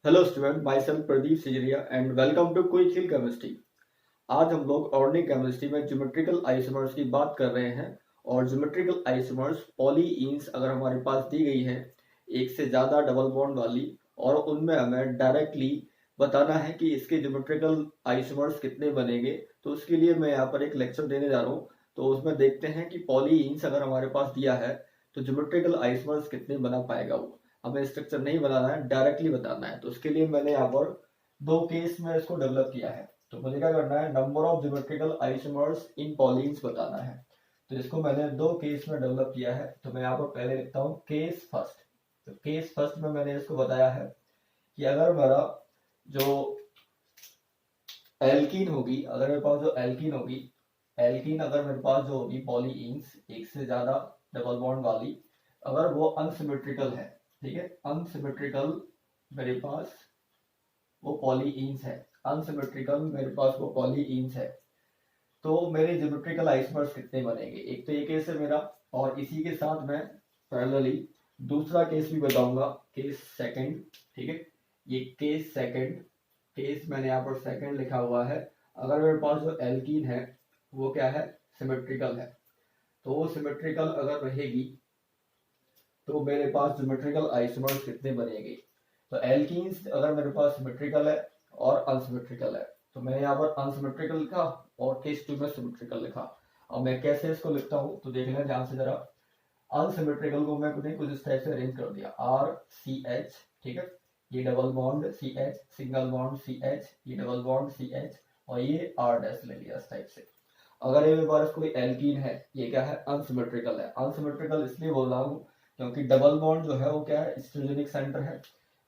Hello student, myself Pradeep Sijariya and welcome to Quick Hill chemistry. आज हम लोग organic chemistry में ज्योमेट्रिकल आइसोमर्स की बात कर रहे हैं। और ज्योमेट्रिकल आइसोमर्स पॉलीइंस अगर हमारे पास दी गई है एक से ज़्यादा डबल बॉन्ड वाली, और उनमें हमें डायरेक्टली बताना है कि इसके ज्योमेट्रिकल आइसोमर्स कितने बनेंगे, तो उसके लिए मैं यहाँ पर एक लेक्चर देने जा रहा हूँ। तो उसमें देखते हैं कि पॉलीइंस अगर हमारे पास दिया है तो ज्योमेट्रिकल आइसोमर्स कितने बना पाएगा वो। हमें स्ट्रक्चर नहीं बनाना है, डायरेक्टली बताना है। तो उसके लिए मैंने यहाँ पर दो केस में इसको डेवलप किया है। तो मुझे क्या करना है, नंबर ऑफ ज्योमेट्रिकल आइसोमर्स इन पॉलीन्स बताना है। तो इसको मैंने दो केस में डेवलप किया है। तो मैं यहाँ पर पहले लिखता हूँ केस फर्स्ट। तो केस फर्स्ट में मैंने इसको बताया है कि अगर मेरा जो एल्कीन होगी, अगर मेरे पास जो एल्कीन होगी, एल्कीन अगर मेरे पास जो होगी पॉलीइंस एक से ज्यादा डबल बॉन्ड वाली, अगर वो अनसिमेट्रिकल है, ठीक है, अनसिमेट्रिकल मेरे पास वो पॉलीइंस है, अनसिमेट्रिकल मेरे पास वो पॉलीइंस है, तो मेरे ज्योमेट्रिकल आइसोमर्स कितने बनेंगे। एक तो ये केस है मेरा, और इसी के साथ मैं पैरेलली दूसरा केस भी बताऊंगा, केस सेकंड। ठीक है, ये केस सेकंड, केस मैंने यहाँ पर सेकंड लिखा हुआ है। अगर मेरे पास जो एल्कीन है वो क्या है, सिमेट्रिकल है, तो वो सिमेट्रिकल अगर रहेगी तो मेरे पास ज्योमेट्रिकल आइसोमर्स कितने बनेंगे। तो एल्कीन्स अगर मेरे पास सिमेट्रिकल है और अनसिमेट्रिकल है, तो मैंने यहाँ पर अनसिमेट्रिकल लिखा और केस टू में सिमेट्रिकल लिखा। अब मैं कैसे इसको लिखता हूँ तो देख लें ध्यान से जरा। अनसिमेट्रिकल को मैं कुछ इस टाइप से अरेंज कर दिया, आर सी एच, ठीक है, ये double bond C H, single bond C H, ये डबल बॉन्ड सी एच, और ये आर डैश ले लिया इस टाइप से। अगर ये मेरे पास कोई एल्कीन है, ये क्या है, अनसिमेट्रिकल है। अनसिमेट्रिकल इसलिए बोल रहा हूँ क्योंकि डबल बॉन्ड जो है वो क्या है, स्ट्रेजेनिक सेंटर है,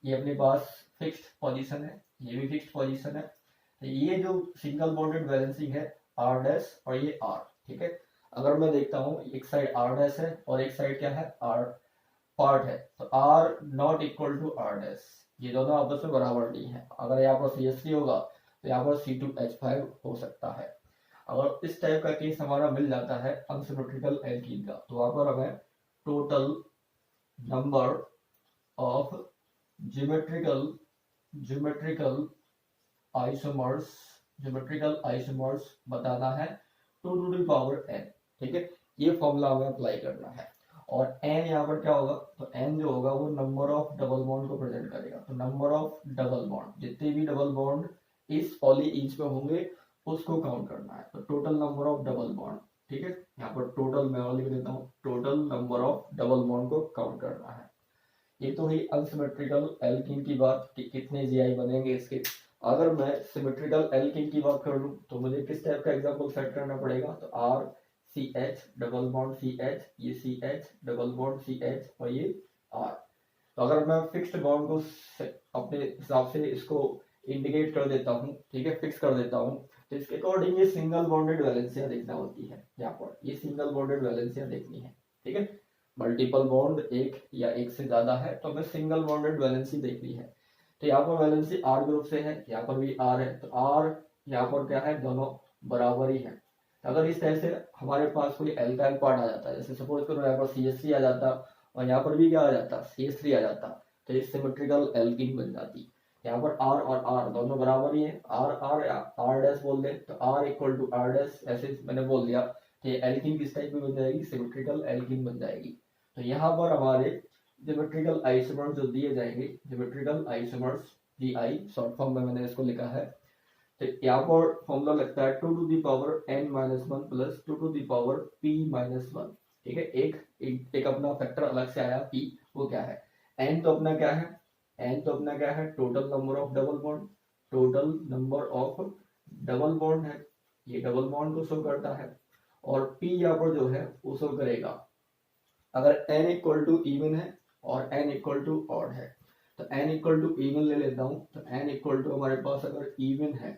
ये अपने पास फिक्स्ड पोजीशन है, ये भी फिक्स्ड पोजीशन है। तो ये जो सिंगल बॉन्डेड बैलेंसिंग है आर डैश और ये आर, ठीक है। अगर मैं देखता हूँ एक साइड आर डैश है और एक साइड क्या है, आर पार्ट है, तो R not equal to R dash, ये दोनों आपस में बराबर नहीं है। अगर यहाँ पर CH3 होगा तो यहाँ पर C2H5 हो सकता है। अगर इस टाइप का केस हमारा मिल जाता है अनसिमेट्रिकल एल्कीन का, तो वहां पर हमें total number of geometrical geometrical isomers geometrical isomers बताना है 2 to the power n। ठीक है, ये फॉर्मूला हमें अप्लाई करना है। और n यहाँ पर क्या होगा, तो n जो होगा वो नंबर ऑफ डबल बॉन्ड को प्रेजेंट करेगा। तो नंबर ऑफ डबल बॉन्ड, जितने भी डबल बॉन्ड इस पॉली इंच में होंगे उसको काउंट करना है। तो total number of double bond, ठीक है, यहाँ पर टोटल मैं और लिख देता हूँ, total number of double bond को काउंट करना है। ये तो ही अनसिमेट्रिकल एल्कीन की बात कि कितने जीआई बनेंगे इसके। अगर मैं सिमेट्रिकल एल्कीन की बात कर लूँ तो मुझे किस टाइप का एग्जांपल सेट करना पड़ेगा, तो R C H double bond C H, ये C H double bond C H और ये आर। तो अगर मैं फिक्स्ड बॉन्ड को अपने हिसाब से इसको इंडिकेट कर देता हूँ, ठीक है, फिक्स कर देता हूँ, तो इसके अकॉर्डिंग ये सिंगल बॉन्डेड वैलेंसिया देखना होती है। यहाँ पर ये सिंगल बॉन्डेड वैलेंसिया देखनी है, ठीक है। मल्टीपल बॉन्ड एक या एक से ज्यादा है तो हमें सिंगल बॉन्डेड वैलेंसी देखनी है। तो यहाँ पर वैलेंसी आर ग्रुप से है, यहाँ पर भी आर है, तो आर यहाँ पर क्या है, दोनों बराबर ही है। अगर इस तरह से हमारे पास कोई एल्काइल पार्ट आ जाता है, जैसे सपोज करो यहाँ पर CH3 आ जाता और यहाँ पर भी क्या आ जाता, CH3 आ जाता, तो ये सिमेट्रिकल एल्कीन बन जाती। यहाँ पर आर और आर दोनों बराबर ही है, आर आर आर डैश बोल दे तो R equal to R dash, ऐसे मैंने बोल दिया कि एल्कीन किस टाइप में बन जाएगी, सिमेट्रिकल एल्कीन बन जाएगी। तो यहाँ पर हमारे ज्योमेट्रिकल आइसोमर्स जो दिए जाएंगे, geometrical isomers GI short form में मैंने इसको लिखा है। तो यहाँ पर फॉर्मूला लगता है 2 to the power n-1 plus 2 to the power p-1। ठीक है, एक अपना फैक्टर अलग से आया p, वो क्या है, n तो अपना क्या है, n तो अपना क्या है, total number of double bond, total number of double bond है, ये डबल बॉन्ड को शो करता है। और p यहाँ पर जो है वो शो करेगा अगर n इक्वल टू इवन है और n इक्वल टू ऑड है। तो n इक्वल टू इवन ले लेता हूँ, तो n इक्वल टू हमारे पास अगर इवन है,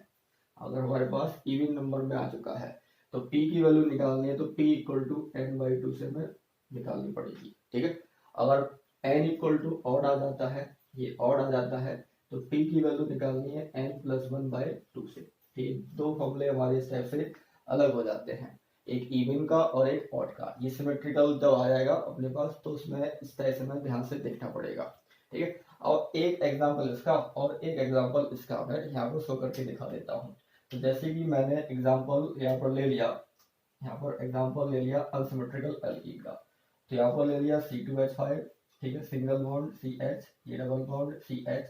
अगर हमारे पास इवन नंबर में आ चुका है तो p की वैल्यू निकालनी है, तो p इक्वल टू n/2 से हमें निकालनी पड़ेगी। ठीक है, अगर n इक्वल टू ऑड आ जाता है, ये ऑड आ जाता है, तो p की वैल्यू निकालनी है n+1/2 से। ठीक, दो फॉर्मूले हमारे इस टाइप से अलग हो जाते हैं, एक इवन का और एक ऑड का। ये सिमेट्रिकल जब आ जाएगा अपने पास तो उसमें इस तरह से हमें ध्यान से देखना पड़ेगा। ठीक है। और एक एग्जांपल इसका और एक एग्जांपल इसका मैं यहाँ पर शो करके दिखा देता हूँ। तो जैसे कि मैंने एग्जांपल यहाँ पर ले लिया, यहाँ पर एग्जांपल ले लिया अनसिमेट्रिकल एल्कीन का। तो यहाँ पर ले लिया C2H5, ठीक है, सिंगल बॉन्ड CH, ये डबल बॉन्ड CH,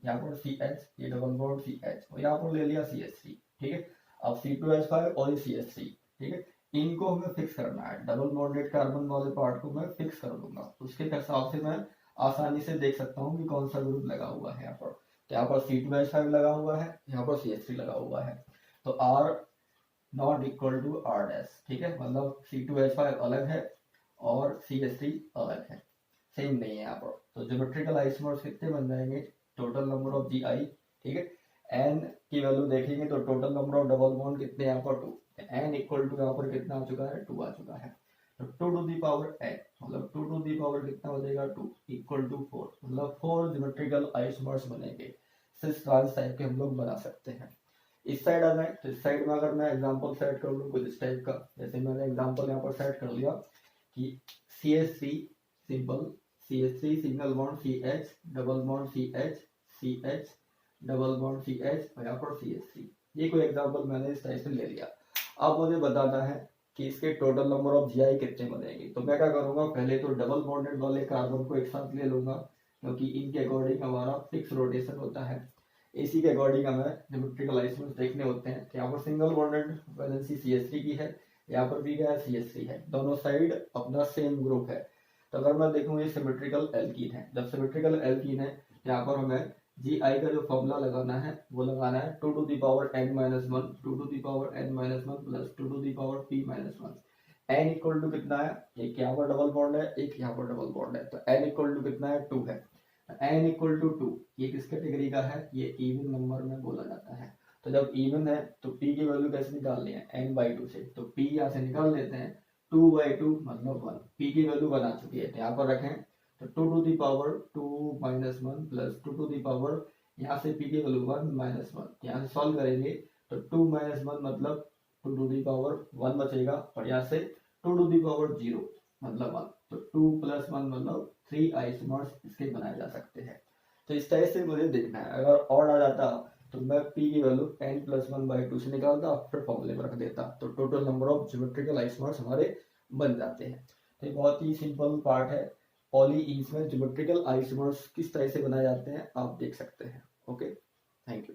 यहाँ पर CH, ये डबल बॉन्ड CH, और यहाँ पर ले लिया CH3, ठीक है। अब C2H5 और CH3, ठीक है, इनको हमें फिक्स करना है। डबल बॉन्डेड कार्बन वाले पार्ट को मैं फिक्स कर दूंगा, उसके हिसाब से मैं आसानी से देख सकता हूँ कि कौन सा ग्रुप लगा हुआ है यहाँ पर। तो यहाँ पर C2H5 लगा हुआ है, यहाँ पर CH3 लगा हुआ है। तो R not equal to R dash, ठीक है, मतलब C2H5 अलग है और CH3 अलग है, सेम नहीं है यहाँ पर। तो ज्योमेट्रिकल आइसोमर्स कितने बन जाएंगे, टोटल नंबर ऑफ Gi, ठीक है। N की वैल्यू देखेंगे तो total number of double bond कितने यहाँ पर 2, N इक्वल टू यहाँ पर कितना आ चुका है, 2 आ चुका है। तो 2 टू दी पावर n मतलब 2 टू दी पावर कितना हो जाएगा 2 इक्वल टू 4, मतलब 4 ज्योमेट्रिकल आइसोमर्स बनेंगे। सिस ट्रांस टाइप के हम लोग बना सकते हैं। इस साइड आ जाए तो इस साइड में अगर मैं एग्जांपल सेट कर लूँ कुछ इस टाइप का, जैसे मैंने एग्जांपल यहाँ पर सेट कर लिया कि CH3 simple, CH3 single bond CH, double bond CH, CH, double bond CH और यहाँ पर CH3, ये कोई एग्जांपल मैंने इस टाइप से ले लिया। अब मुझे बताना है कि इसके टोटल नंबर ऑफ Gi कितने बनेंगे। तो मैं क्या करूंगा, पहले तो डबल बॉन्डेड वाले कार्बन को एक साथ ले लूंगा, क्योंकि इनके अकॉर्डिंग हमारा फिक्स रोटेशन होता है। इसी के अकॉर्डिंग हमें ज्योमेट्रिकल आइसोमर्स देखने होते हैं। यहाँ पर सिंगल बॉन्डेड वैलेंसी CH3 की है, यहाँ पर भी क्या है CH3 है, दोनों साइड अपना सेम ग्रुप है। तो अगर मैं देखूँ ये सिमेट्रिकल एल्कीन है, जब सिमेट्रिकल एल्कीन है यहाँ पर हमें Gi का जो फॉर्मूला लगाना है वो लगाना है 2 to the power n minus 1, 2 to the power n minus 1 plus 2 to the power p minus 1। n equal to कितना है, एक यहाँ पर डबल बॉन्ड है, एक यहाँ पर डबल बॉन्ड है, तो n इक्वल टू कितना है 2 है। n इक्वल टू 2 ये किस कैटेगरी का है, ये इवन नंबर में बोला जाता है। तो जब इवन है तो p की वैल्यू कैसे निकालनी है, n/2 से, तो p यहाँ से निकाल लेते हैं, 2/2 मतलब 1, p की वैल्यू बना चुकी है, यहाँ पर रखें। तो 2 to the power 2 minus 1 plus 2 to the power, यहाँ से p की वैल्यू 1 माइनस 1, यहाँ से सॉल्व करेंगे तो 2 माइनस 1 मतलब 2 टू दी पावर 1 बचेगा, और यहाँ से 2 टू दी पावर 0 मतलब 1, तो 2 प्लस 1 मतलब 3 आइसोमर्स इसके बनाए जा सकते हैं। तो इस तरह से मुझे देखना है। अगर और आ जाता तो मैं p की वैल्यू n प्लस 1/2 से निकालता, फिर फॉर्मूले में रख देता, तो total number of geometrical isomers हमारे बन जाते हैं। तो ये बहुत ही सिंपल पार्ट है, पॉलीइंस में ज्योमेट्रिकल आइसोमर्स किस तरह से बनाए जाते हैं आप देख सकते हैं। Okay, thank you.